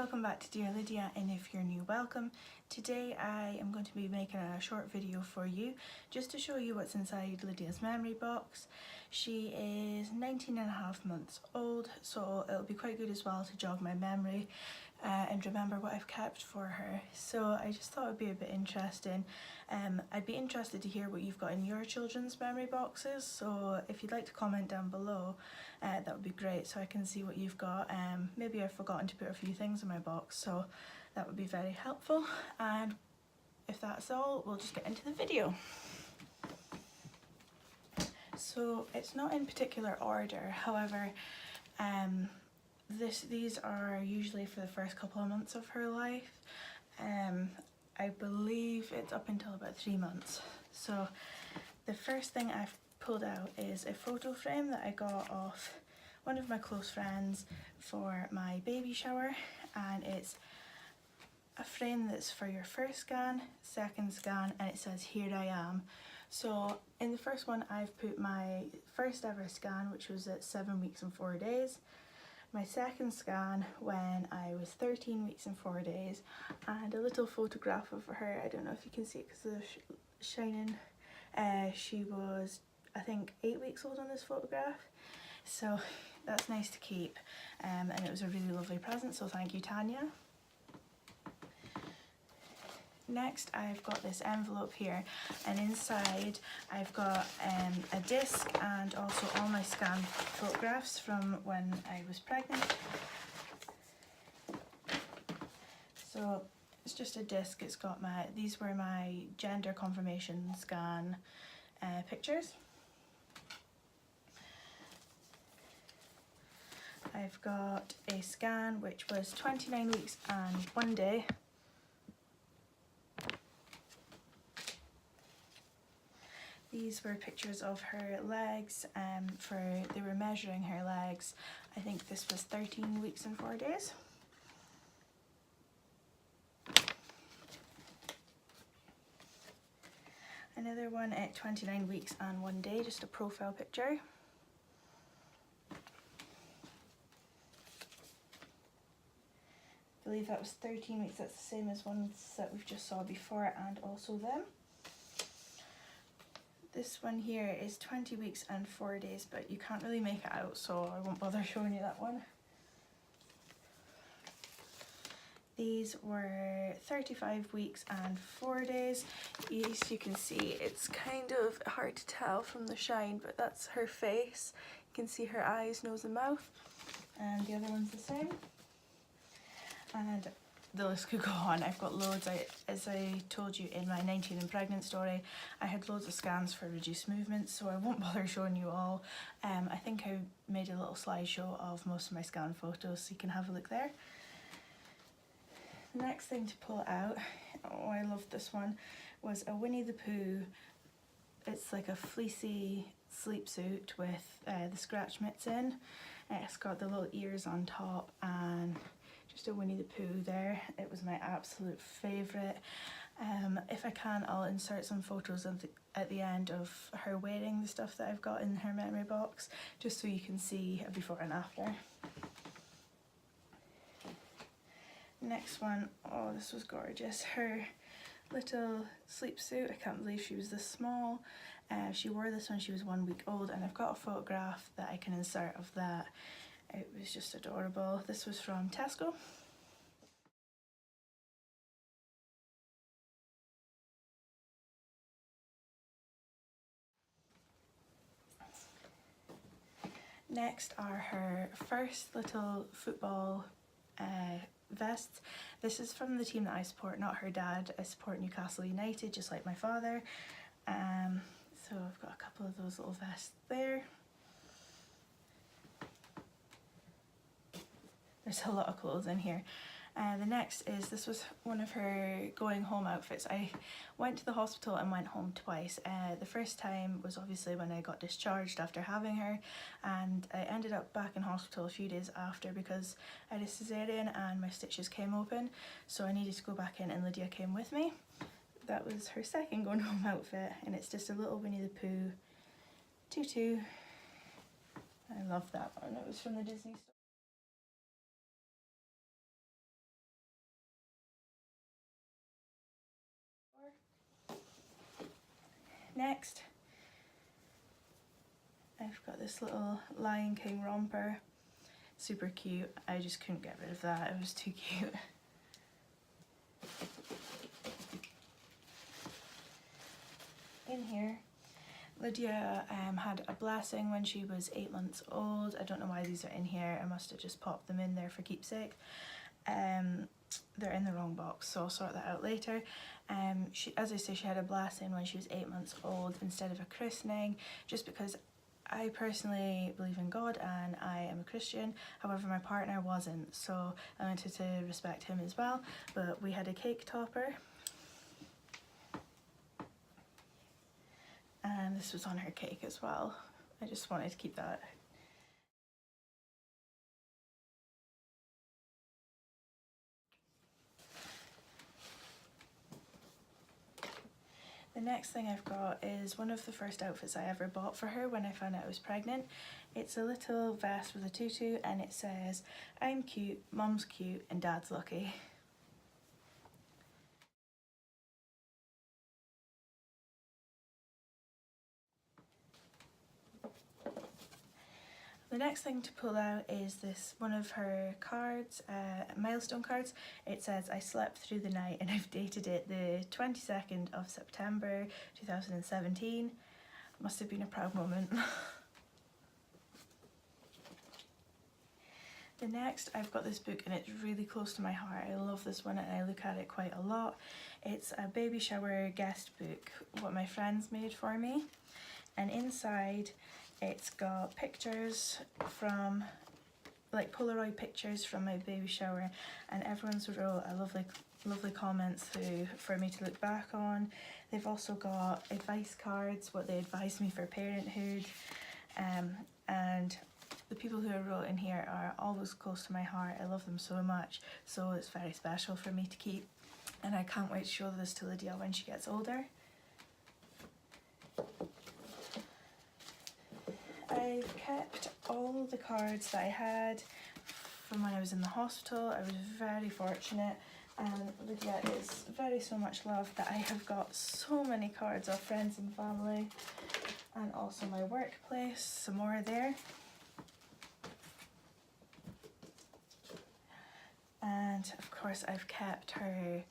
welcome back to Dear Lydia, and if you're new, welcome. Today I am going to be making a short video for you just to show you what's inside Lydia's memory box. She is 19 and a half months old, so it'll be quite good as well to jog my memory and remember what I've kept for her. So I just thought it would be a bit interesting. I'd be interested to hear what you've got in your children's memory boxes, so if you'd like to comment down below, that would be great so I can see what you've got. Maybe I've forgotten to put a few things in my box, so that would be very helpful. And if that's all, we'll just get into the video. So it's not in particular order, however, these are usually for the first couple of months of her life. I believe it's up until about 3 months. So the first thing I've pulled out is a photo frame that I got off one of my close friends for my baby shower, and it's a frame that's for your first scan, second scan, and it says "Here I am." So in the first one I've put my first ever scan, which was at 7 weeks and 4 days, my second scan when I was 13 weeks and 4 days, and a little photograph of her. I don't know if you can see it because of the shining. She was, I think, 8 weeks old on this photograph, so that's nice to keep, and it was a really lovely present, so thank you, Tanya. Next I've got this envelope here, and inside I've got a disc and also all my scanned photographs from when I was pregnant. So it's just a disc. It's got these were my gender confirmation scan pictures. I've got a scan which was 29 weeks and 1 day. These were pictures of her legs. They were measuring her legs. I think this was 13 weeks and 4 days. Another one at 29 weeks and 1 day, just a profile picture. I believe that was 13 weeks, that's the same as ones that we've just saw before and also them. This one here is 20 weeks and 4 days, but you can't really make it out, so I won't bother showing you that one. These were 35 weeks and 4 days. As you can see, it's kind of hard to tell from the shine, but that's her face. You can see her eyes, nose and mouth, and the other one's the same. And the list could go on. I've got loads. As I told you in my 19 and pregnant story, I had loads of scans for reduced movements, so I won't bother showing you all. I think I made a little slideshow of most of my scan photos, so you can have a look there. The next thing to pull out, oh I loved this one, was a Winnie the Pooh. It's like a fleecy sleep suit with the scratch mitts in. It's got the little ears on top and just a Winnie the Pooh there. It was my absolute favourite. If I can, I'll insert some photos at the end of her wearing the stuff that I've got in her memory box, just so you can see a before and after. Next one, oh this was gorgeous. Her little sleep suit, I can't believe she was this small. She wore this when she was 1 week old, and I've got a photograph that I can insert of that. It was just adorable. This was from Tesco. Next are her first little football vests. This is from the team that I support, not her dad. I support Newcastle United, just like my father. So I've got a couple of those little vests there. There's a lot of clothes in here. The next is, this was one of her going home outfits. I went to the hospital and went home twice. The first time was obviously when I got discharged after having her, and I ended up back in hospital a few days after because I had a cesarean and my stitches came open, so I needed to go back in, and Lydia came with me. That was her second going home outfit, and it's just a little Winnie the Pooh tutu. I love that one. It was from the Disney store. Next, I've got this little Lion King romper, super cute. I just couldn't get rid of that, it was too cute. In here, Lydia had a blessing when she was 8 months old. I don't know why these are in here, I must have just popped them in there for keepsake. They're in the wrong box, so I'll sort that out later. As I say, she had a blessing when she was 8 months old instead of a christening, just because I personally believe in God and I am a Christian. However, my partner wasn't, so I wanted to respect him as well. But we had a cake topper, and this was on her cake as well. I just wanted to keep that. The next thing I've got is one of the first outfits I ever bought for her when I found out I was pregnant. It's a little vest with a tutu and it says, "I'm cute, mum's cute, and dad's lucky." The next thing to pull out is this one of her cards, milestone cards. It says, "I slept through the night," and I've dated it the 22nd of September 2017. Must have been a proud moment. The next, I've got this book and it's really close to my heart. I love this one and I look at it quite a lot. It's a baby shower guest book, what my friends made for me. And inside it's got pictures from, like Polaroid pictures from my baby shower, and everyone's wrote a lovely comments through for me to look back on. They've also got advice cards, what they advised me for parenthood, and the people who are wrote in here are always close to my heart. I love them so much, so it's very special for me to keep, and I can't wait to show this to Lydia when she gets older. I've kept all the cards that I had from when I was in the hospital. I was very fortunate, and Lydia is very so much loved that I have got so many cards of friends and family, and also my workplace, some more there. And of course I've kept her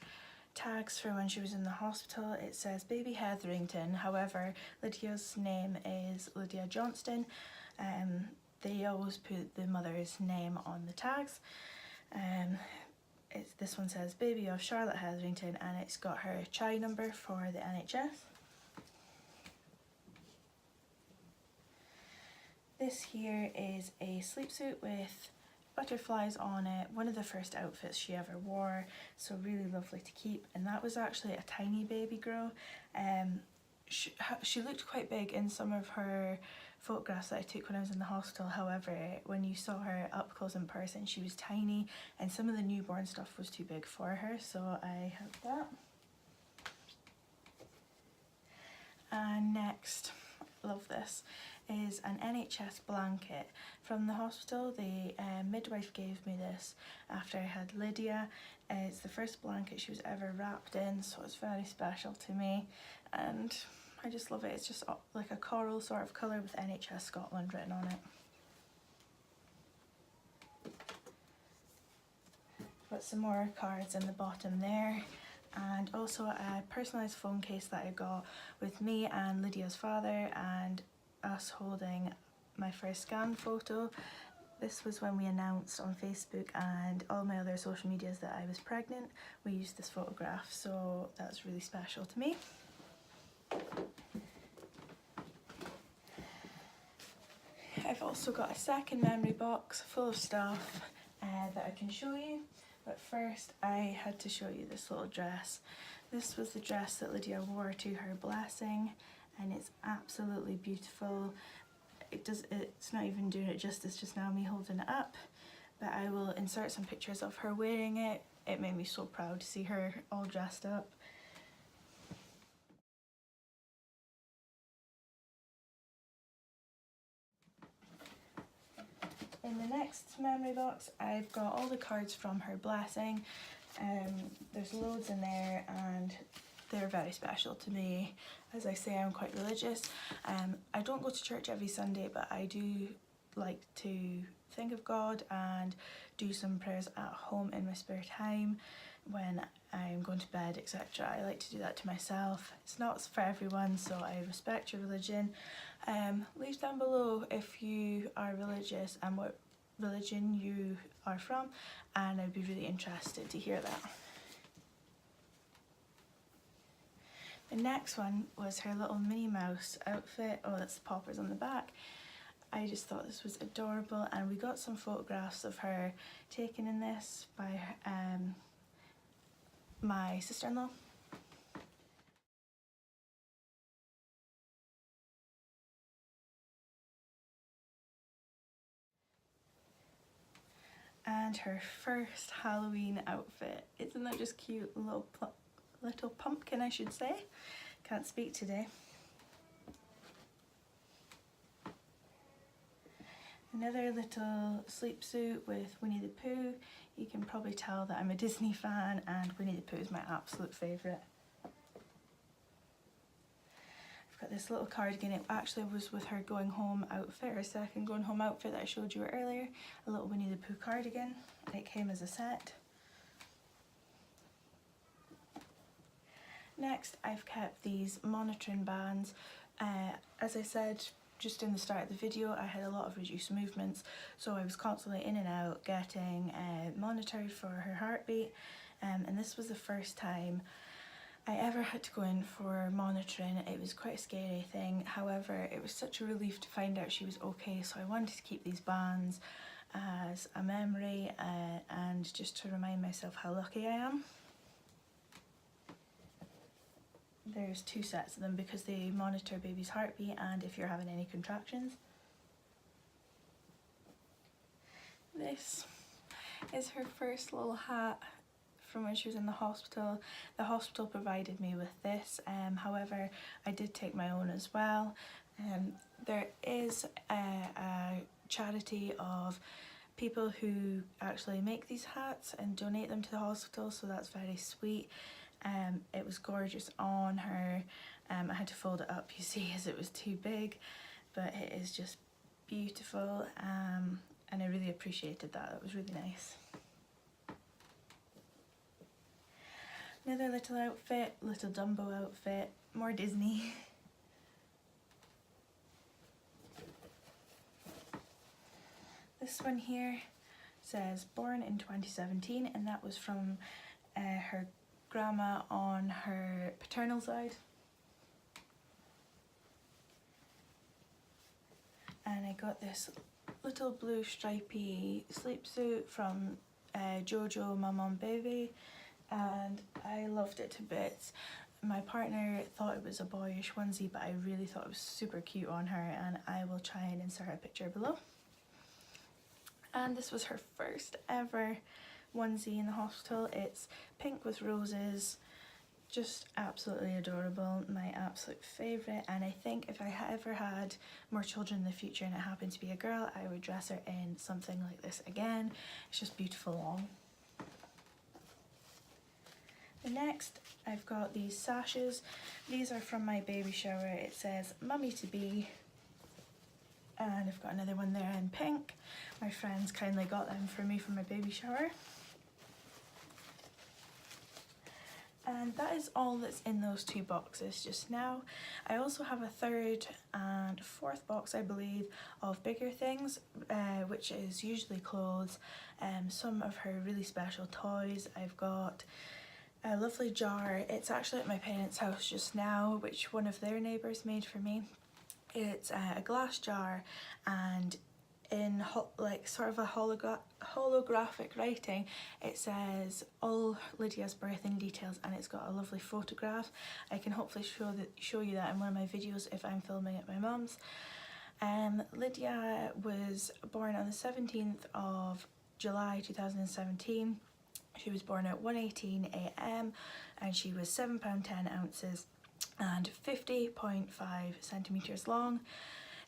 tags for when she was in the hospital. It says Baby Hetherington, however Lydia's name is Lydia Johnston. They always put the mother's name on the tags. This one says Baby of Charlotte Hetherington, and it's got her CHI number for the NHS. This here is a sleepsuit with butterflies on it, one of the first outfits she ever wore, so really lovely to keep. And that was actually a tiny baby girl. She looked quite big in some of her photographs that I took when I was in the hospital. However, when you saw her up close in person, she was tiny, and some of the newborn stuff was too big for her, so I have that. And next, love this, is an NHS blanket from the hospital. The midwife gave me this after I had Lydia. It's the first blanket she was ever wrapped in, so it's very special to me, and I just love it. It's just like a coral sort of colour with NHS Scotland written on it. Got some more cards in the bottom there, and also a personalised phone case that I got with me and Lydia's father and us holding my first scan photo. This was when we announced on Facebook and all my other social medias that I was pregnant. We used this photograph, so that's really special to me. I've also got a second memory box full of stuff that I can show you, but first I had to show you this little dress. This was the dress that Lydia wore to her blessing, and it's absolutely beautiful. It's not even doing it justice just now, me holding it up, but I will insert some pictures of her wearing it. It made me so proud to see her all dressed up. In the next memory box, I've got all the cards from her blessing. There's loads in there, and they're very special to me. As I say, I'm quite religious. I don't go to church every Sunday, but I do like to think of God and do some prayers at home in my spare time when I'm going to bed, etc. I like to do that to myself. It's not for everyone, so I respect your religion. Leave down below if you are religious and what religion you are from, and I'd be really interested to hear that. The next one was her little Minnie Mouse outfit. Oh, that's the poppers on the back. I just thought this was adorable, and we got some photographs of her taken in this by my sister-in-law. And her first Halloween outfit. Isn't that just cute? Little pumpkin, I should say. Can't speak today. Another little sleep suit with Winnie the Pooh. You can probably tell that I'm a Disney fan and Winnie the Pooh is my absolute favourite. I've got this little cardigan. It actually was with her going home outfit, her second going home outfit that I showed you earlier. A little Winnie the Pooh cardigan. It came as a set. Next, I've kept these monitoring bands. As I said just in the start of the video, I had a lot of reduced movements, so I was constantly in and out getting monitored for her heartbeat, and this was the first time I ever had to go in for monitoring. It was quite a scary thing, however it was such a relief to find out she was okay, so I wanted to keep these bands as a memory and just to remind myself how lucky I am. There's 2 sets of them because they monitor baby's heartbeat and if you're having any contractions. This is her first little hat from when she was in the hospital. The hospital provided me with this, however I did take my own as well. There is a charity of people who actually make these hats and donate them to the hospital, so that's very sweet. It was gorgeous on her. I had to fold it up, you see, as it was too big, but it is just beautiful, and I really appreciated that. It was really nice. Another little outfit, little Dumbo outfit, more Disney. This one here says born in 2017, and that was from her grandma on her paternal side. And I got this little blue stripy sleep suit from Jojo Maman Baby, and I loved it to bits. My partner thought it was a boyish onesie, but I really thought it was super cute on her, and I will try and insert a picture below. And this was her first ever onesie in the hospital. It's pink with roses, just absolutely adorable, my absolute favourite, and I think if I ever had more children in the future and it happened to be a girl, I would dress her in something like this again. It's just beautiful long. The next, I've got these sashes. These are from my baby shower. It says Mummy to be, and I've got another one there in pink. My friends kindly got them for me for my baby shower. And that is all that's in those 2 boxes just now. I also have a 3rd and 4th box, I believe, of bigger things, which is usually clothes, some of her really special toys. I've got a lovely jar. It's actually at my parents' house just now, which one of their neighbours made for me. It's a glass jar, and in like sort of a holographic writing, it says all Lydia's birthing details, and it's got a lovely photograph. I can hopefully show you that in one of my videos if I'm filming at my mum's. Lydia was born on the 17th of July 2017. She was born at 1:18 AM and she was £7.10 and 50.5 centimetres long.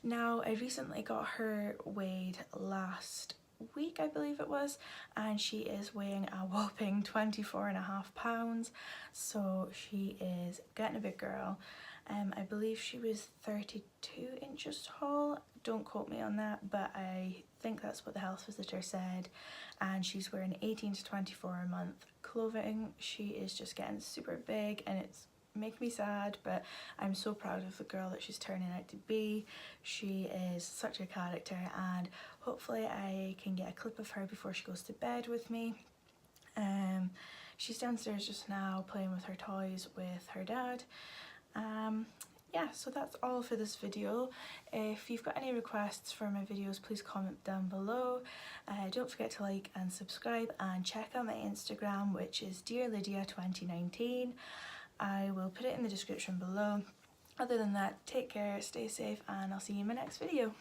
Now, I recently got her weighed last week, I believe it was, and she is weighing a whopping 24.5 pounds, so she is getting a big girl. I believe she was 32 inches tall, don't quote me on that, but I think that's what the health visitor said, and she's wearing 18 to 24 a month clothing. She is just getting super big, and it's make me sad, but I'm so proud of the girl that she's turning out to be. She is such a character, and hopefully I can get a clip of her before she goes to bed with me. She's downstairs just now playing with her toys with her dad. Yeah, so that's all for this video. If you've got any requests for my videos, please comment down below. Don't forget to like and subscribe, and check out my Instagram, which is dearlydia2019. I will put it in the description below. Other than that, take care, stay safe, and I'll see you in my next video.